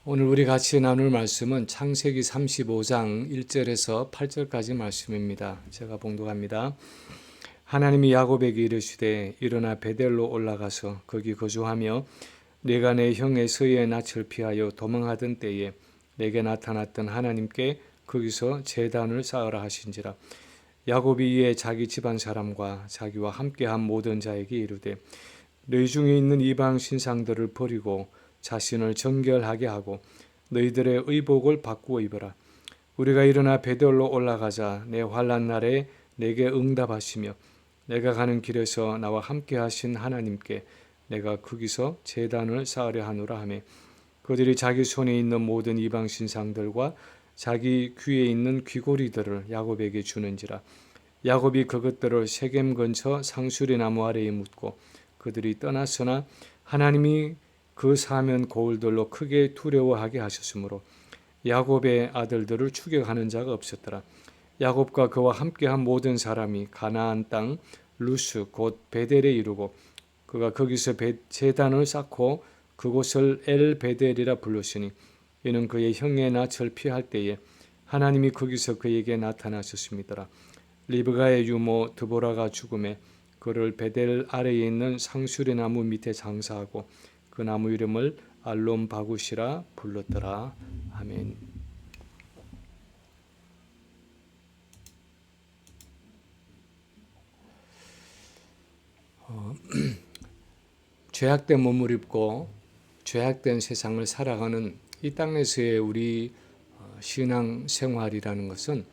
오늘 우리 같이 나눌 말씀은 창세기 35장 1절에서 8절까지 말씀입니다. 제가 봉독합니다. 하나님이 야곱에게 이르시되 일어나 베델로 올라가서 거기 거주하며 내가 내 형 에서의 낯을 피하여 도망하던 때에 내게 나타났던 하나님께 거기서 제단을 쌓으라 하신지라. 야곱이 이에 자기 집안 사람과 자기와 함께한 모든 자에게 이르되 너희 중에 있는 이방 신상들을 버리고 자신을 정결하게 하고 너희들의 의복을 바꾸어 입어라. 우리가 일어나 베델로 올라가자. 내 환난 날에 내게 응답하시며 내가 가는 길에서 나와 함께 하신 하나님께 내가 거기서 제단을 쌓으려 하노라 하며 그들이 자기 손에 있는 모든 이방 신상들과 자기 귀에 있는 귀고리들을 야곱에게 주는지라. 야곱이 그것들을 세겜 근처 상수리 나무 아래에 묻고 그들이 떠났으나 하나님이 그 사면 고울들로 크게 두려워하게 하셨으므로 야곱의 아들들을 추격하는 자가 없었더라. 야곱과 그와 함께한 모든 사람이 가나안 땅 루스 곧 베델에 이르고 그가 거기서 제단을 쌓고 그곳을 엘 베델이라 불렀으니 이는 그의 형의 낯을 피할 때에 하나님이 거기서 그에게 나타나셨습니다. 리브가의 유모 드보라가 죽음에 그를 베델 아래에 있는 상수리 나무 밑에 장사하고 그 나무 이름을 알론 바굿이라 불렀더라. 아멘. 죄악된 몸을 입고 죄악된 세상을 살아가는 이 땅에서의 우리 신앙 생활이라는 것은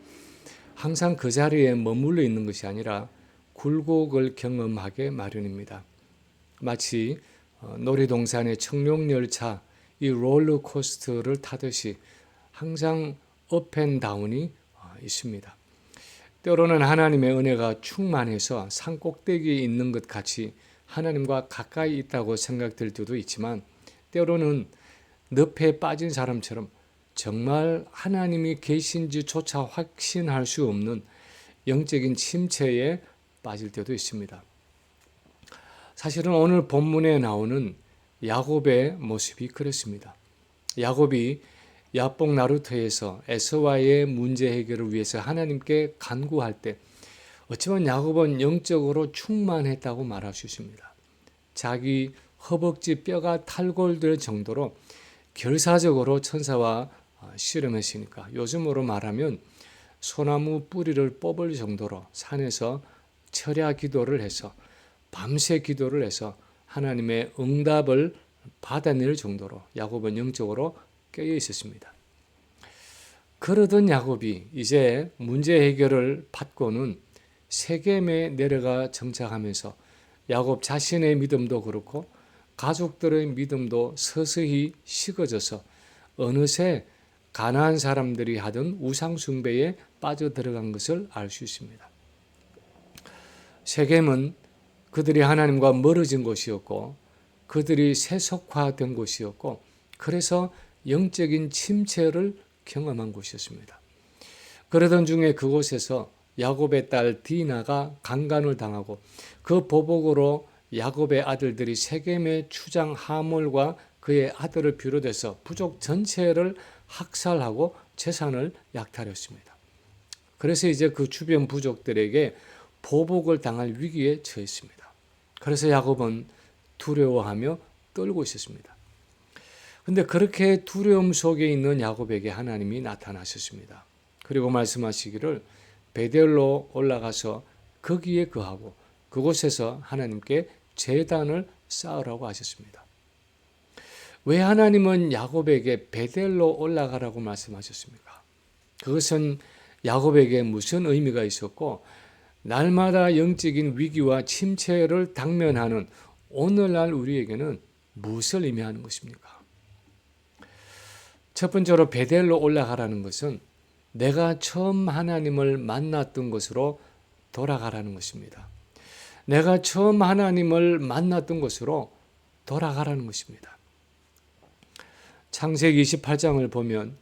항상 그 자리에 머물러 있는 것이 아니라 굴곡을 경험하게 마련입니다. 마치 놀이동산의 청룡열차 이 롤러코스터를 타듯이 항상 업앤다운이 있습니다. 때로는 하나님의 은혜가 충만해서 산 꼭대기에 있는 것 같이 하나님과 가까이 있다고 생각될 때도 있지만 때로는 늪에 빠진 사람처럼 정말 하나님이 계신지조차 확신할 수 없는 영적인 침체에 빠질 때도 있습니다. 사실은 오늘 본문에 나오는 야곱의 모습이 그렇습니다. 야곱이 야복 나루터에서 에서와의 문제 해결을 위해서 하나님께 간구할 때 어쩌면 야곱은 영적으로 충만했다고 말할 수 있습니다. 자기 허벅지 뼈가 탈골될 정도로 결사적으로 천사와 씨름했으니까 요즘으로 말하면 소나무 뿌리를 뽑을 정도로 산에서 철야 기도를 해서 밤새 기도를 해서 하나님의 응답을 받아낼 정도로 야곱은 영적으로 깨어 있었습니다. 그러던 야곱이 이제 문제 해결을 받고는 세겜에 내려가 정착하면서 야곱 자신의 믿음도 그렇고 가족들의 믿음도 서서히 식어져서 어느새 가나안 사람들이 하던 우상 숭배에 빠져들어간 것을 알 수 있습니다. 세겜은 그들이 하나님과 멀어진 곳이었고 그들이 세속화된 곳이었고 그래서 영적인 침체를 경험한 곳이었습니다. 그러던 중에 그곳에서 야곱의 딸 디나가 강간을 당하고 그 보복으로 야곱의 아들들이 세겜의 추장 하몰과 그의 아들을 비롯해서 부족 전체를 학살하고 재산을 약탈했습니다. 그래서 이제 그 주변 부족들에게 보복을 당할 위기에 처했습니다. 그래서 야곱은 두려워하며 떨고 있었습니다. 그런데 그렇게 두려움 속에 있는 야곱에게 하나님이 나타나셨습니다. 그리고 말씀하시기를 베델로 올라가서 거기에 거하고 그곳에서 하나님께 제단을 쌓으라고 하셨습니다. 왜 하나님은 야곱에게 베델로 올라가라고 말씀하셨습니까? 그것은 야곱에게 무슨 의미가 있었고 날마다 영적인 위기와 침체를 당면하는 오늘날 우리에게는 무엇을 의미하는 것입니까? 첫 번째로 베델로 올라가라는 것은 내가 처음 하나님을 만났던 곳으로 돌아가라는 것입니다. 내가 처음 하나님을 만났던 곳으로 돌아가라는 것입니다. 창세기 28장을 보면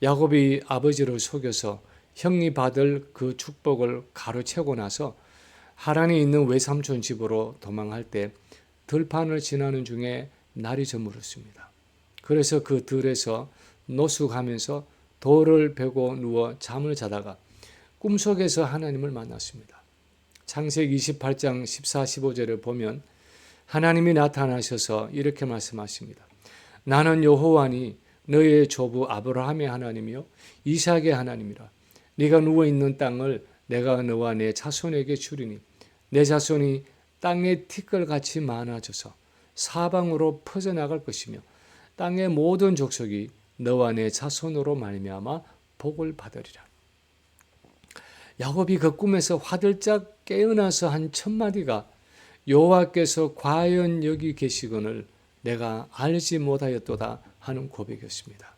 야곱이 아버지를 속여서 형이 받을 그 축복을 가로채고 나서 하란에 있는 외삼촌 집으로 도망할 때 들판을 지나는 중에 날이 저물었습니다. 그래서 그 들에서 노숙하면서 돌을 베고 누워 잠을 자다가 꿈속에서 하나님을 만났습니다. 창세기 28장 14, 15절을 보면 하나님이 나타나셔서 이렇게 말씀하십니다. 나는 여호와니 너의 조부 아브라함의 하나님이요 이삭의 하나님이라. 네가 누워있는 땅을 내가 너와 내 자손에게 주리니 내 자손이 땅의 티끌같이 많아져서 사방으로 퍼져나갈 것이며 땅의 모든 족속이 너와 내 자손으로 말미암아 복을 받으리라. 야곱이 그 꿈에서 화들짝 깨어나서 한 첫마디가 여호와께서 과연 여기 계시거늘 내가 알지 못하였도다 하는 고백이었습니다.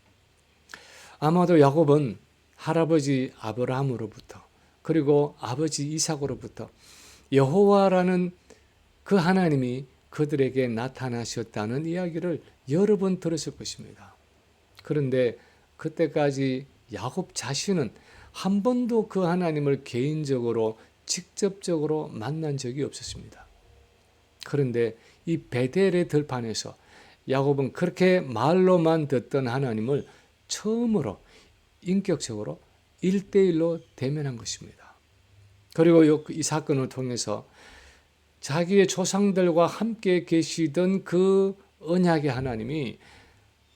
아마도 야곱은 할아버지 아브라함으로부터 그리고 아버지 이삭으로부터 여호와라는 그 하나님이 그들에게 나타나셨다는 이야기를 여러 번 들었을 것입니다. 그런데 그때까지 야곱 자신은 한 번도 그 하나님을 개인적으로 직접적으로 만난 적이 없었습니다. 그런데 이 베델의 들판에서 야곱은 그렇게 말로만 듣던 하나님을 처음으로 인격적으로 1대1로 대면한 것입니다. 그리고 이 사건을 통해서 자기의 조상들과 함께 계시던 그 언약의 하나님이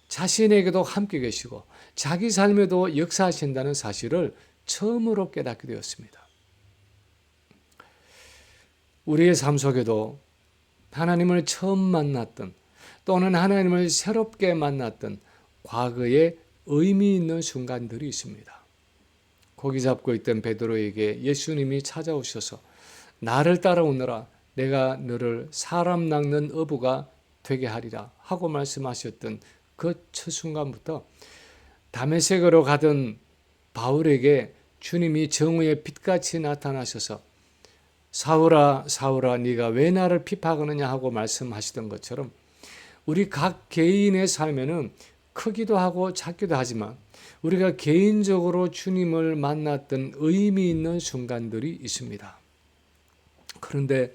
자신에게도 함께 계시고 자기 삶에도 역사하신다는 사실을 처음으로 깨닫게 되었습니다. 우리의 삶 속에도 하나님을 처음 만났던 또는 하나님을 새롭게 만났던 과거에 의미 있는 순간들이 있습니다. 고기 잡고 있던 베드로에게 예수님이 찾아오셔서 나를 따라오너라 내가 너를 사람 낚는 어부가 되게 하리라 하고 말씀하셨던 그 첫 순간부터 다메섹으로 가던 바울에게 주님이 정오의 빛같이 나타나셔서 사울아 사울아 네가 왜 나를 핍박하느냐 하고 말씀하시던 것처럼 우리 각 개인의 삶에는 크기도 하고 작기도 하지만 우리가 개인적으로 주님을 만났던 의미 있는 순간들이 있습니다. 그런데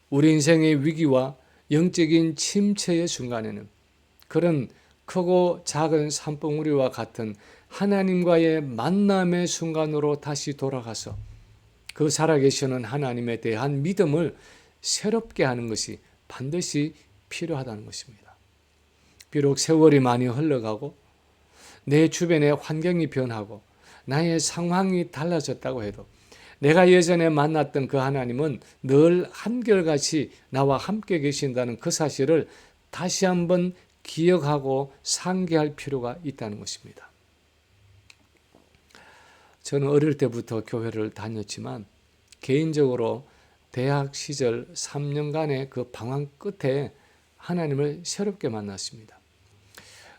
우리 인생의 위기와 영적인 침체의 순간에는 그런 크고 작은 산봉우리와 같은 하나님과의 만남의 순간으로 다시 돌아가서 그 살아계시는 하나님에 대한 믿음을 새롭게 하는 것이 반드시 필요하다는 것입니다. 비록 세월이 많이 흘러가고 내 주변의 환경이 변하고 나의 상황이 달라졌다고 해도 내가 예전에 만났던 그 하나님은 늘 한결같이 나와 함께 계신다는 그 사실을 다시 한번 기억하고 상기할 필요가 있다는 것입니다. 저는 어릴 때부터 교회를 다녔지만 개인적으로 대학 시절 3년간의 그 방황 끝에 하나님을 새롭게 만났습니다.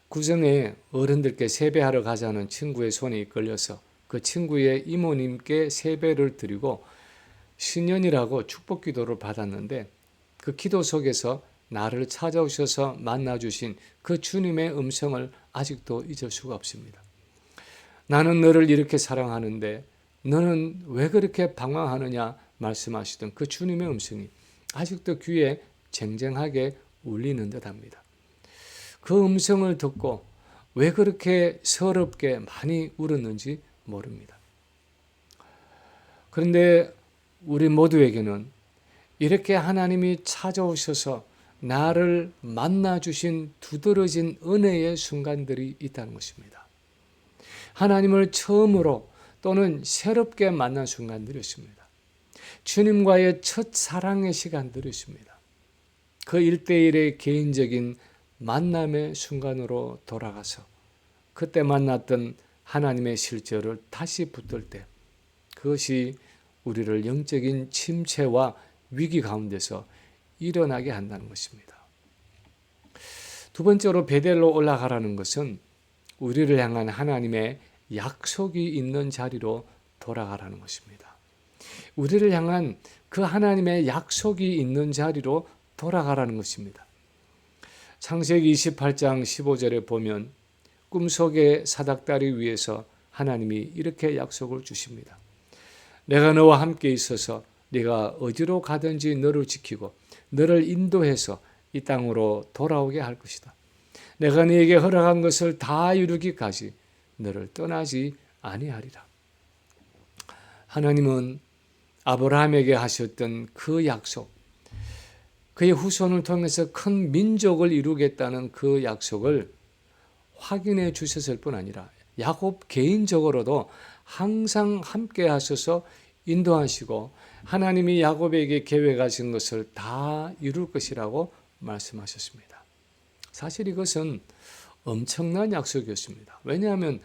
구정에 어른들께 세배하러 가자는 친구의 손에 이끌려서 그 친구의 이모님께 세배를 드리고 신년이라고 축복 기도를 받았는데 그 기도 속에서 나를 찾아오셔서 만나주신 그 주님의 음성을 아직도 잊을 수가 없습니다. 나는 너를 이렇게 사랑하는데 너는 왜 그렇게 방황하느냐 말씀하시던 그 주님의 음성이 아직도 귀에 쟁쟁하게 울리는 듯합니다. 그 음성을 듣고 왜 그렇게 서럽게 많이 울었는지 모릅니다. 그런데 우리 모두에게는 이렇게 하나님이 찾아오셔서 나를 만나주신 두드러진 은혜의 순간들이 있다는 것입니다. 하나님을 처음으로 또는 새롭게 만난 순간들이 있습니다. 주님과의 첫 사랑의 시간들이 있습니다. 그 1대1의 개인적인 만남의 순간으로 돌아가서 그때 만났던 하나님의 실제를 다시 붙들 때 그것이 우리를 영적인 침체와 위기 가운데서 일어나게 한다는 것입니다. 두 번째로 베델로 올라가라는 것은 우리를 향한 하나님의 약속이 있는 자리로 돌아가라는 것입니다. 우리를 향한 그 하나님의 약속이 있는 자리로 돌아가라는 것입니다. 창세기 28장 15절에 보면 꿈속의 사닥다리 위에서 하나님이 이렇게 약속을 주십니다. 내가 너와 함께 있어서 네가 어디로 가든지 너를 지키고 너를 인도해서 이 땅으로 돌아오게 할 것이다. 내가 네게 허락한 것을 다 이루기까지 너를 떠나지 아니하리라. 하나님은 아브라함에게 하셨던 그 약속, 그의 후손을 통해서 큰 민족을 이루겠다는 그 약속을 확인해 주셨을 뿐 아니라 야곱 개인적으로도 항상 함께 하셔서 인도하시고 하나님이 야곱에게 계획하신 것을 다 이룰 것이라고 말씀하셨습니다. 사실 이것은 엄청난 약속이었습니다. 왜냐하면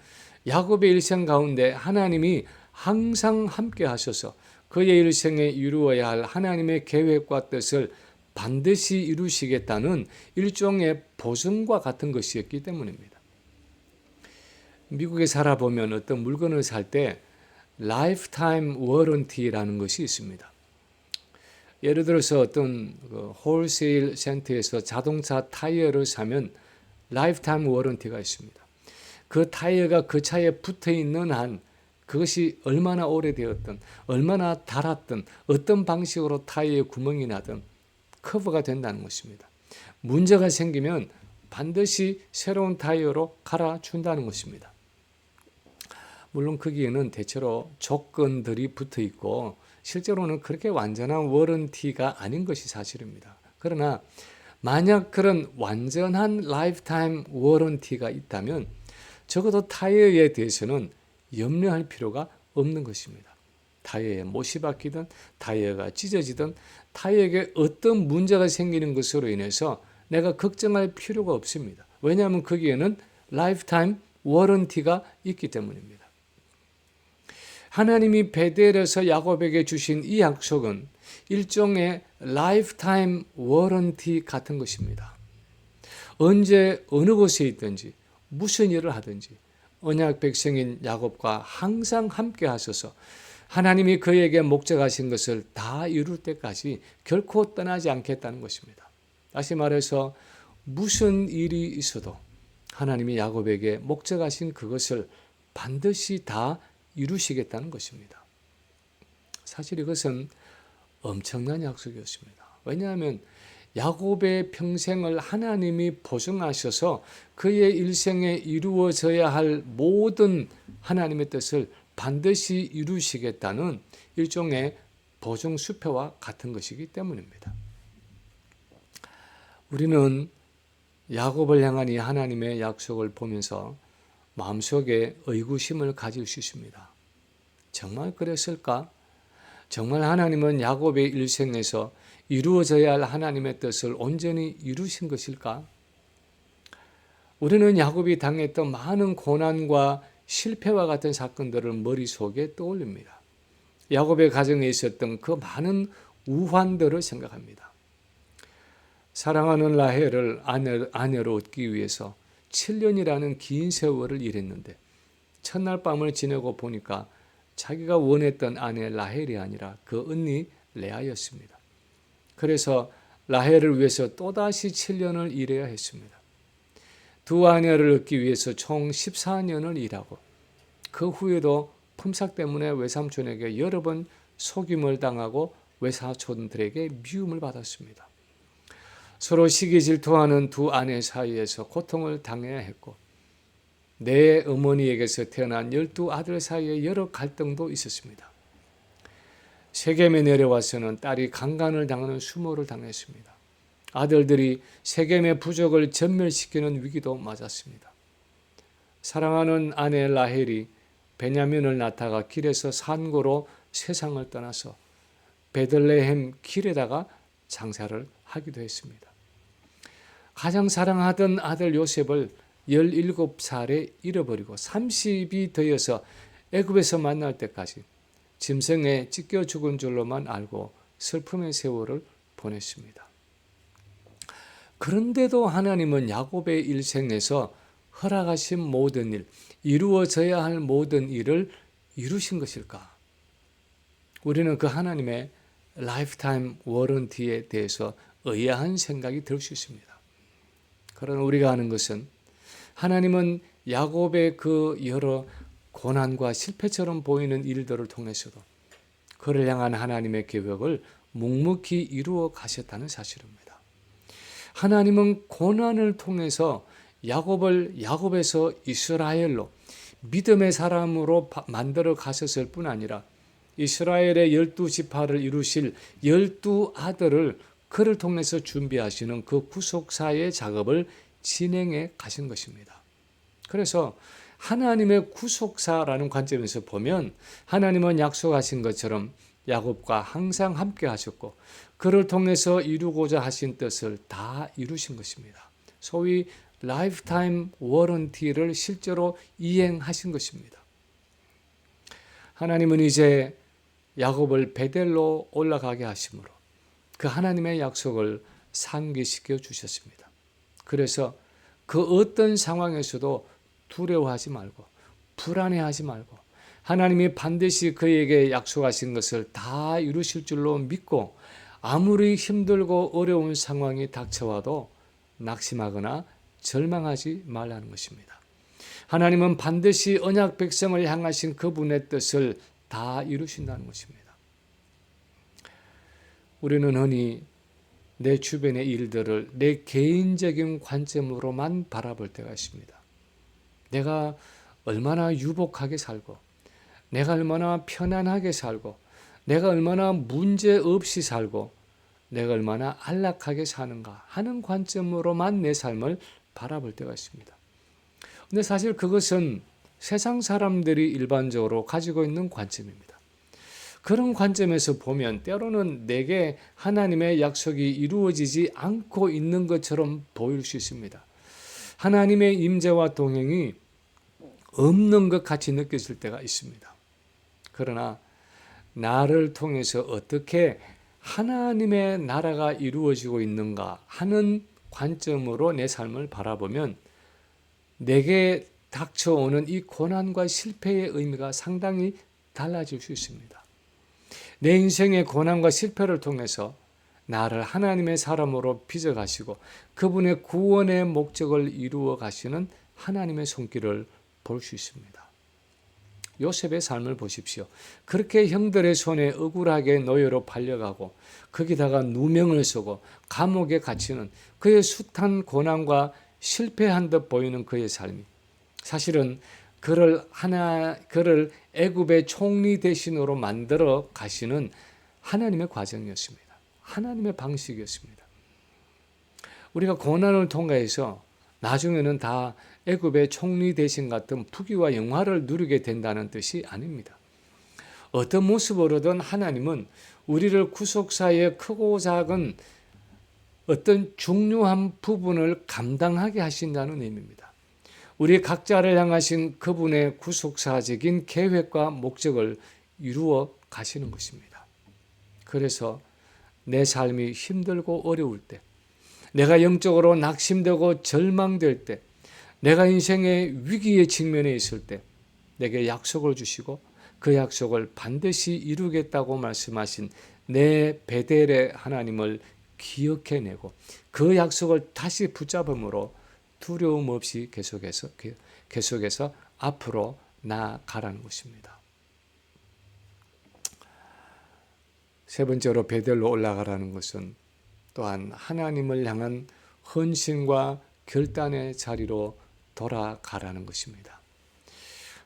야곱의 일생 가운데 하나님이 항상 함께 하셔서 그의 일생에 이루어야 할 하나님의 계획과 뜻을 반드시 이루시겠다는 일종의 보증과 같은 것이었기 때문입니다. 미국에 살아보면 어떤 물건을 살 때 라이프타임 워런티라는 것이 있습니다. 예를 들어서 어떤 홀세일 센터에서 자동차 타이어를 사면 라이프타임 워런티가 있습니다. 그 타이어가 그 차에 붙어 있는 한 그것이 얼마나 오래되었든 얼마나 닳았든 어떤 방식으로 타이어에 구멍이 나든 커버가 된다는 것입니다. 문제가 생기면 반드시 새로운 타이어로 갈아준다는 것입니다. 물론 거기에는 대체로 조건들이 붙어 있고 실제로는 그렇게 완전한 워런티가 아닌 것이 사실입니다. 그러나 만약 그런 완전한 라이프타임 워런티가 있다면 적어도 타이어에 대해서는 염려할 필요가 없는 것입니다. 타이어에 못이 박히든 타이어가 찢어지든 타이어에 어떤 문제가 생기는 것으로 인해서 내가 걱정할 필요가 없습니다. 왜냐하면 거기에는 라이프타임 워런티가 있기 때문입니다. 하나님이 베델에서 야곱에게 주신 이 약속은 일종의 라이프타임 워런티 같은 것입니다. 언제 어느 곳에 있든지 무슨 일을 하든지 언약 백성인 야곱과 항상 함께 하셔서 하나님이 그에게 목적하신 것을 다 이룰 때까지 결코 떠나지 않겠다는 것입니다. 다시 말해서 무슨 일이 있어도 하나님이 야곱에게 목적하신 그것을 반드시 다 이루시겠다는 것입니다. 사실 이것은 엄청난 약속이었습니다. 왜냐하면 야곱의 평생을 하나님이 보증하셔서 그의 일생에 이루어져야 할 모든 하나님의 뜻을 반드시 이루시겠다는 일종의 보증수표와 같은 것이기 때문입니다. 우리는 야곱을 향한 이 하나님의 약속을 보면서 마음속에 의구심을 가질 수 있습니다. 정말 그랬을까? 정말 하나님은 야곱의 일생에서 이루어져야 할 하나님의 뜻을 온전히 이루신 것일까? 우리는 야곱이 당했던 많은 고난과 실패와 같은 사건들을 머릿속에 떠올립니다. 야곱의 가정에 있었던 그 많은 우환들을 생각합니다. 사랑하는 라헬을 아내로 얻기 위해서 7년이라는 긴 세월을 일했는데 첫날 밤을 지내고 보니까 자기가 원했던 아내 라헬이 아니라 그 언니 레아였습니다. 그래서 라헬을 위해서 또다시 7년을 일해야 했습니다. 두 아내를 얻기 위해서 총 14년을 일하고 그 후에도 품삯 때문에 외삼촌에게 여러 번 속임을 당하고 외사촌들에게 미움을 받았습니다. 서로 시기 질투하는 두 아내 사이에서 고통을 당해야 했고 내 어머니에게서 태어난 12아들 사이에 여러 갈등도 있었습니다. 세겜에 내려와서는 딸이 강간을 당하는 수모를 당했습니다. 아들들이 세겜의 부족을 전멸시키는 위기도 맞았습니다. 사랑하는 아내 라헬이 베냐민을 낳다가 길에서 산고로 세상을 떠나서 베들레헴 길에다가 장사를 하기도 했습니다. 가장 사랑하던 아들 요셉을 17살에 잃어버리고 30이 되어서 애굽에서 만날 때까지 짐승에 찢겨 죽은 줄로만 알고 슬픔의 세월을 보냈습니다. 그런데도 하나님은 야곱의 일생에서 허락하신 모든 일, 이루어져야 할 모든 일을 이루신 것일까? 우리는 그 하나님의 라이프타임 워런티에 대해서 의아한 생각이 들 수 있습니다. 그러나 우리가 아는 것은 하나님은 야곱의 그 여러 고난과 실패처럼 보이는 일들을 통해서도 그를 향한 하나님의 계획을 묵묵히 이루어 가셨다는 사실입니다. 하나님은 고난을 통해서 야곱을 야곱에서 이스라엘로 믿음의 사람으로 만들어 가셨을 뿐 아니라 이스라엘의 12지파를 이루실 12아들을 그를 통해서 준비하시는 그 구속사의 작업을 진행해 가신 것입니다. 그래서 하나님의 구속사라는 관점에서 보면 하나님은 약속하신 것처럼 야곱과 항상 함께 하셨고 그를 통해서 이루고자 하신 뜻을 다 이루신 것입니다. 소위 라이프타임 워런티를 실제로 이행하신 것입니다. 하나님은 이제 야곱을 베델로 올라가게 하심으로 그 하나님의 약속을 상기시켜 주셨습니다. 그래서 그 어떤 상황에서도 두려워하지 말고 불안해하지 말고 하나님이 반드시 그에게 약속하신 것을 다 이루실 줄로 믿고 아무리 힘들고 어려운 상황이 닥쳐와도 낙심하거나 절망하지 말라는 것입니다. 하나님은 반드시 언약 백성을 향하신 그분의 뜻을 다 이루신다는 것입니다. 우리는 흔히 내 주변의 일들을 내 개인적인 관점으로만 바라볼 때가 있습니다. 내가 얼마나 유복하게 살고 내가 얼마나 편안하게 살고 내가 얼마나 문제 없이 살고 내가 얼마나 안락하게 사는가 하는 관점으로만 내 삶을 바라볼 때가 있습니다. 근데 사실 그것은 세상 사람들이 일반적으로 가지고 있는 관점입니다. 그런 관점에서 보면 때로는 내게 하나님의 약속이 이루어지지 않고 있는 것처럼 보일 수 있습니다. 하나님의 임재와 동행이 없는 것 같이 느껴질 때가 있습니다. 그러나 나를 통해서 어떻게 하나님의 나라가 이루어지고 있는가 하는 관점으로 내 삶을 바라보면 내게 닥쳐오는 이 고난과 실패의 의미가 상당히 달라질 수 있습니다. 내 인생의 고난과 실패를 통해서 나를 하나님의 사람으로 빚어가시고 그분의 구원의 목적을 이루어 가시는 하나님의 손길을 볼 수 있습니다. 요셉의 삶을 보십시오. 그렇게 형들의 손에 억울하게 노예로 팔려가고 거기다가 누명을 쓰고 감옥에 갇히는 그의 숱한 고난과 실패한 듯 보이는 그의 삶이 사실은 그를 애굽의 총리 대신으로 만들어 가시는 하나님의 과정이었습니다. 하나님의 방식이었습니다. 우리가 고난을 통과해서 나중에는 다 애굽의 총리 대신 같은 부귀와 영화를 누리게 된다는 뜻이 아닙니다. 어떤 모습으로든 하나님은 우리를 구속사의 크고 작은 어떤 중요한 부분을 감당하게 하신다는 의미입니다. 우리 각자를 향하신 그분의 구속사적인 계획과 목적을 이루어 가시는 것입니다. 그래서 내 삶이 힘들고 어려울 때, 내가 영적으로 낙심되고 절망될 때, 내가 인생의 위기에 직면해 있을 때 내게 약속을 주시고 그 약속을 반드시 이루겠다고 말씀하신 내 베델의 하나님을 기억해내고 그 약속을 다시 붙잡음으로 두려움 없이 계속해서 앞으로 나아가라는 것입니다. 세 번째로 베델로 올라가라는 것은 또한 하나님을 향한 헌신과 결단의 자리로 돌아가라는 것입니다.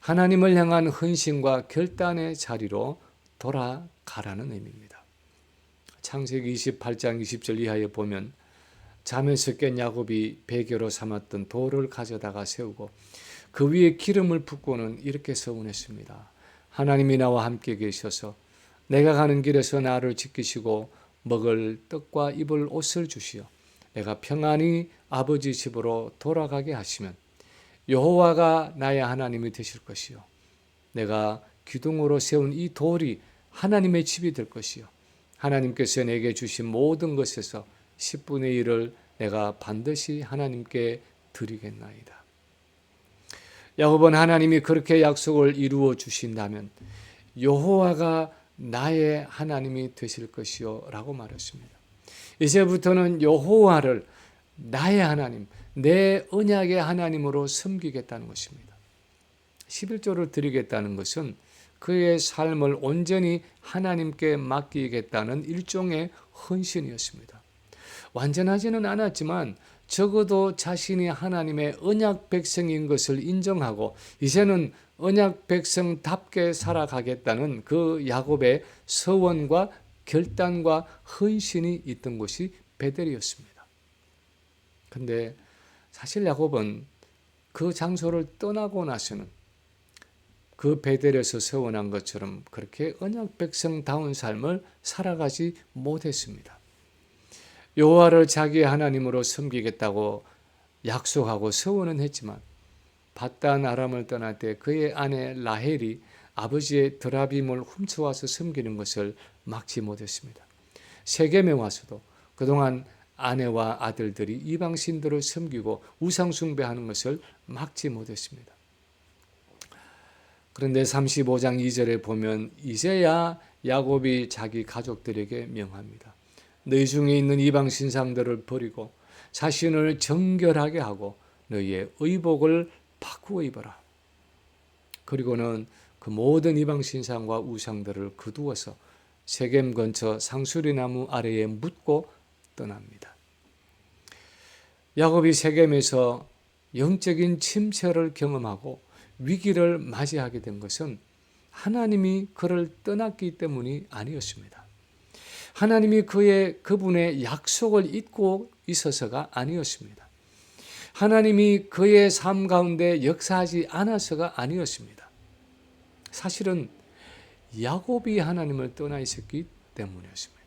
하나님을 향한 헌신과 결단의 자리로 돌아가라는 의미입니다. 창세기 28장 20절 이하에 보면 잠에서 깬 야곱이 베개로 삼았던 돌을 가져다가 세우고 그 위에 기름을 붓고는 이렇게 서운했습니다. 하나님이 나와 함께 계셔서 내가 가는 길에서 나를 지키시고 먹을 떡과 입을 옷을 주시어 내가 평안히 아버지 집으로 돌아가게 하시면 여호와가 나의 하나님이 되실 것이요 내가 기둥으로 세운 이 돌이 하나님의 집이 될 것이요 하나님께서 내게 주신 모든 것에서 10분의 1을 내가 반드시 하나님께 드리겠나이다. 야곱은 하나님이 그렇게 약속을 이루어 주신다면 여호와가 나의 하나님이 되실 것이요 라고 말했습니다. 이제부터는 여호와를 나의 하나님, 내 언약의 하나님으로 섬기겠다는 것입니다. 11조를 드리겠다는 것은 그의 삶을 온전히 하나님께 맡기겠다는 일종의 헌신이었습니다. 완전하지는 않았지만 적어도 자신이 하나님의 언약 백성인 것을 인정하고 이제는 언약 백성답게 살아가겠다는 그 야곱의 서원과 결단과 헌신이 있던 곳이 베델이었습니다. 근데 사실 야곱은 그 장소를 떠나고 나서는 그 베델에서 서원한 것처럼 그렇게 언약 백성다운 삶을 살아가지 못했습니다. 여호와를 자기의 하나님으로 섬기겠다고 약속하고 서원은 했지만 밧단 아람을 떠날 때 그의 아내 라헬이 아버지의 드라빔을 훔쳐와서 섬기는 것을 막지 못했습니다. 세겜에 와서도 그동안 아내와 아들들이 이방신들을 섬기고 우상숭배하는 것을 막지 못했습니다. 그런데 35장 2절에 보면 이제야 야곱이 자기 가족들에게 명합니다. 너희 중에 있는 이방 신상들을 버리고 자신을 정결하게 하고 너희의 의복을 바꾸어 입어라. 그리고는 그 모든 이방 신상과 우상들을 거두어서 세겜 근처 상수리 나무 아래에 묻고 떠납니다. 야곱이 세겜에서 영적인 침체를 경험하고 위기를 맞이하게 된 것은 하나님이 그를 떠났기 때문이 아니었습니다. 하나님이 그분의 약속을 잊고 있어서가 아니었습니다. 하나님이 그의 삶 가운데 역사하지 않아서가 아니었습니다. 사실은 야곱이 하나님을 떠나 있었기 때문이었습니다.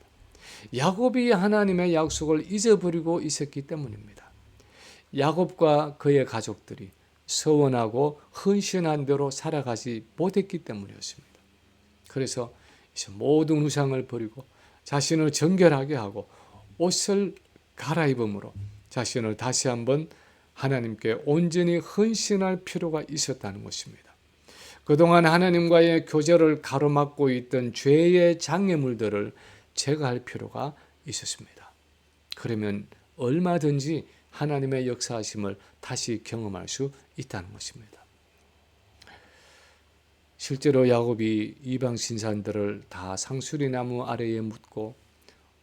야곱이 하나님의 약속을 잊어버리고 있었기 때문입니다. 야곱과 그의 가족들이 서원하고 헌신한 대로 살아가지 못했기 때문이었습니다. 그래서 이제 모든 우상을 버리고 자신을 정결하게 하고 옷을 갈아입음으로 자신을 다시 한번 하나님께 온전히 헌신할 필요가 있었다는 것입니다. 그동안 하나님과의 교제를 가로막고 있던 죄의 장애물들을 제거할 필요가 있었습니다. 그러면 얼마든지 하나님의 역사하심을 다시 경험할 수 있다는 것입니다. 실제로 야곱이 이방 신상들을 다 상수리 나무 아래에 묻고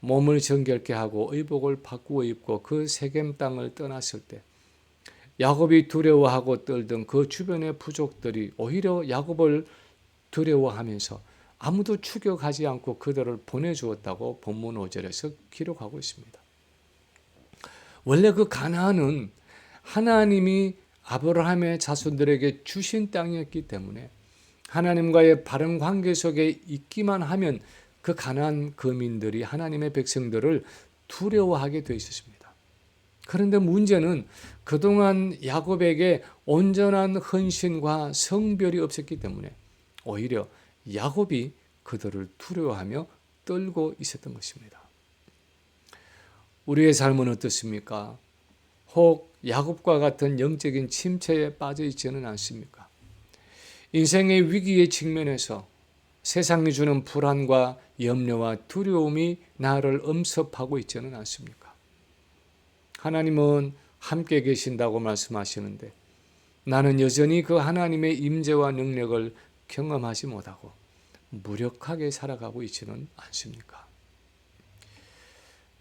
몸을 정결케 하고 의복을 바꾸어 입고 그 세겜 땅을 떠났을 때 야곱이 두려워하고 떨던 그 주변의 부족들이 오히려 야곱을 두려워하면서 아무도 추격하지 않고 그들을 보내주었다고 본문 5절에서 기록하고 있습니다. 원래 그 가나안은 하나님이 아브라함의 자손들에게 주신 땅이었기 때문에 하나님과의 바른 관계 속에 있기만 하면 그 가나안 거민들이 하나님의 백성들을 두려워하게 되어 있었습니다. 그런데 문제는 그동안 야곱에게 온전한 헌신과 성별이 없었기 때문에 오히려 야곱이 그들을 두려워하며 떨고 있었던 것입니다. 우리의 삶은 어떻습니까? 혹 야곱과 같은 영적인 침체에 빠져 있지는 않습니까? 인생의 위기에 직면해서 세상이 주는 불안과 염려와 두려움이 나를 엄습하고 있지는 않습니까? 하나님은 함께 계신다고 말씀하시는데 나는 여전히 그 하나님의 임재와 능력을 경험하지 못하고 무력하게 살아가고 있지는 않습니까?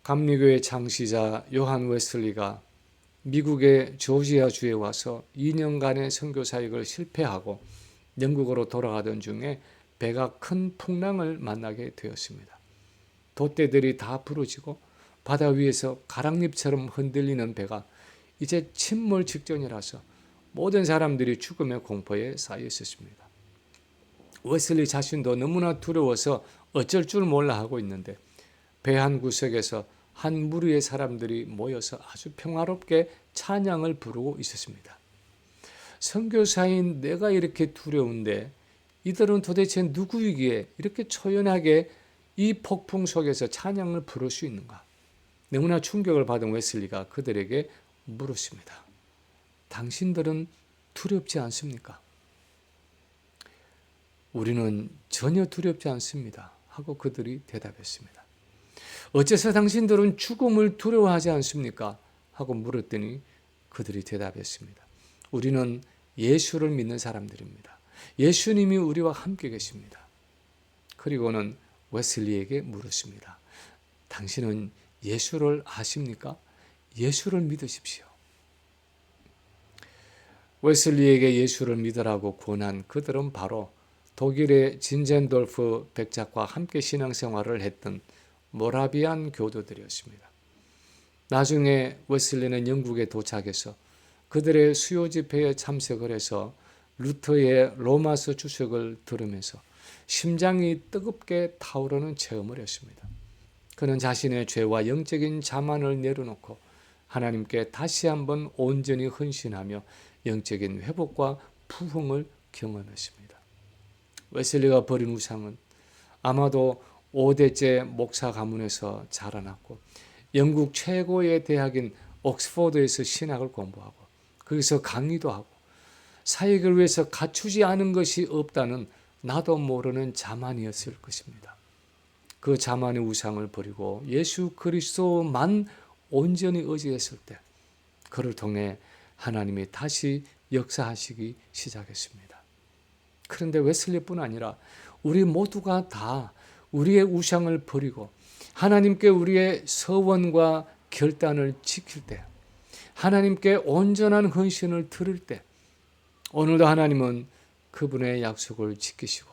감리교의 창시자 요한 웨슬리가 미국의 조지아주에 와서 2년간의 선교 사역을 실패하고 영국으로 돌아가던 중에 배가 큰 풍랑을 만나게 되었습니다. 돛대들이 다 부러지고 바다 위에서 가랑잎처럼 흔들리는 배가 이제 침몰 직전이라서 모든 사람들이 죽음의 공포에 쌓여 있었습니다. 웨슬리 자신도 너무나 두려워서 어쩔 줄 몰라 하고 있는데 배 한 구석에서 한 무리의 사람들이 모여서 아주 평화롭게 찬양을 부르고 있었습니다. 선교사인 내가 이렇게 두려운데 이들은 도대체 누구이기에 이렇게 초연하게 이 폭풍 속에서 찬양을 부를 수 있는가? 너무나 충격을 받은 웨슬리가 그들에게 물었습니다. 당신들은 두렵지 않습니까? 우리는 전혀 두렵지 않습니다. 하고 그들이 대답했습니다. 어째서 당신들은 죽음을 두려워하지 않습니까? 하고 물었더니 그들이 대답했습니다. 우리는 예수를 믿는 사람들입니다. 예수님이 우리와 함께 계십니다. 그리고는 웨슬리에게 물었습니다. 당신은 예수를 아십니까? 예수를 믿으십시오. 웨슬리에게 예수를 믿으라고 권한 그들은 바로 독일의 진젠돌프 백작과 함께 신앙생활을 했던 모라비안 교도들이었습니다. 나중에 웨슬리는 영국에 도착해서 그들의 수요 집회에 참석을 해서 루터의 로마서 주석을 들으면서 심장이 뜨겁게 타오르는 체험을 했습니다. 그는 자신의 죄와 영적인 자만을 내려놓고 하나님께 다시 한번 온전히 헌신하며 영적인 회복과 부흥을 경험했습니다. 웨슬리가 버린 우상은 아마도 5대째 목사 가문에서 자라났고 영국 최고의 대학인 옥스포드에서 신학을 공부하고 거기서 강의도 하고 사역을 위해서 갖추지 않은 것이 없다는 나도 모르는 자만이었을 것입니다. 그 자만의 우상을 버리고 예수 그리스도만 온전히 의지했을 때 그를 통해 하나님이 다시 역사하시기 시작했습니다. 그런데 웨슬리뿐 아니라 우리 모두가 다 우리의 우상을 버리고 하나님께 우리의 서원과 결단을 지킬 때, 하나님께 온전한 헌신을 드릴 때 오늘도 하나님은 그분의 약속을 지키시고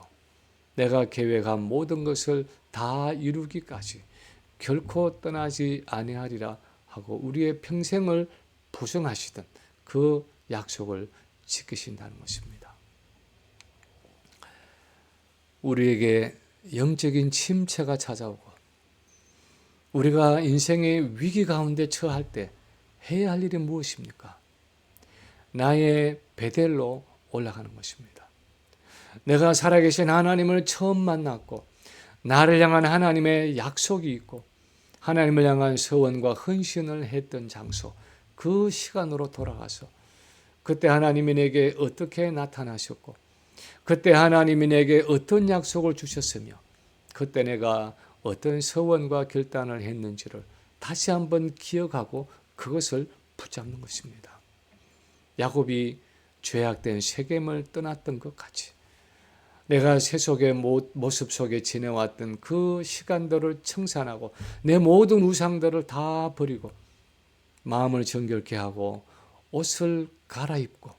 내가 계획한 모든 것을 다 이루기까지 결코 떠나지 아니하리라 하고 우리의 평생을 보증하시던 그 약속을 지키신다는 것입니다. 우리에게 영적인 침체가 찾아오고 우리가 인생의 위기 가운데 처할 때 해야 할 일이 무엇입니까? 나의 베델로 올라가는 것입니다. 내가 살아계신 하나님을 처음 만났고 나를 향한 하나님의 약속이 있고 하나님을 향한 서원과 헌신을 했던 장소, 그 시간으로 돌아가서 그때 하나님이 내게 어떻게 나타나셨고 그때 하나님이 내게 어떤 약속을 주셨으며 그때 내가 어떤 서원과 결단을 했는지를 다시 한번 기억하고 그것을 붙잡는 것입니다. 야곱이 죄악된 세겜을 떠났던 것 같이 내가 세속의 모습 속에 지내왔던 그 시간들을 청산하고 내 모든 우상들을 다 버리고 마음을 정결케 하고 옷을 갈아입고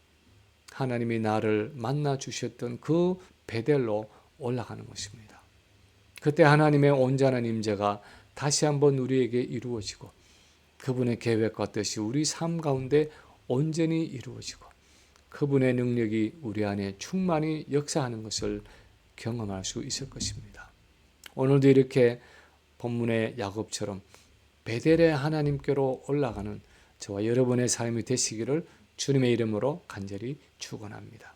하나님이 나를 만나 주셨던 그 베델로 올라가는 것입니다. 그때 하나님의 온전한 임재가 다시 한번 우리에게 이루어지고 그분의 계획과 뜻이 우리 삶 가운데 온전히 이루어지고 그분의 능력이 우리 안에 충만히 역사하는 것을 경험할 수 있을 것입니다. 오늘도 이렇게 본문의 야곱처럼 베델의 하나님께로 올라가는 저와 여러분의 삶이 되시기를 주님의 이름으로 간절히 축원합니다.